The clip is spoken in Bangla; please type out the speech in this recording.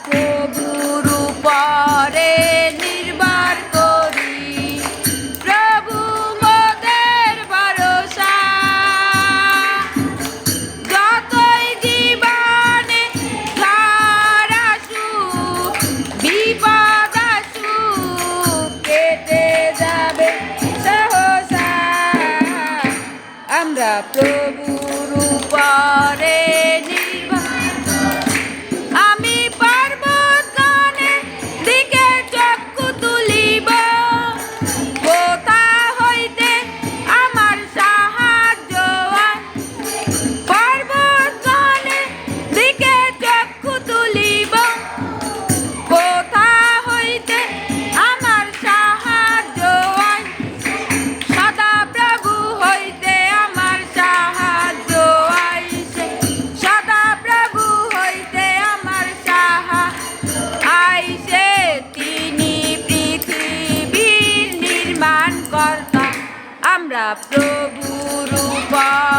প্রভুর উপরে নির্ভর করি, প্রভু মোদের ভরসা। যতই জীবনে ঝড় আসুক, বিপদ আসুক, কেটে যাবে সহসা। আমরা প্রভুর উপরে নির্ভর। আমি পর্বতগণের দিকে চক্ষু তুলিব, কোথা হইতে আমার সাহায্য হয়। পর্বতগণের দিকে চক্ষু তুলিব, কোথা হইতে আমার সাহায্য হয়। সদা প্রভু হইতে আমার সাহায্য আইসে, সদা প্রভু হইতে আমার সাহায্য আইসে। তিনি পৃথিবীর নির্মাণকর্তা, আমরা প্রভুর উপর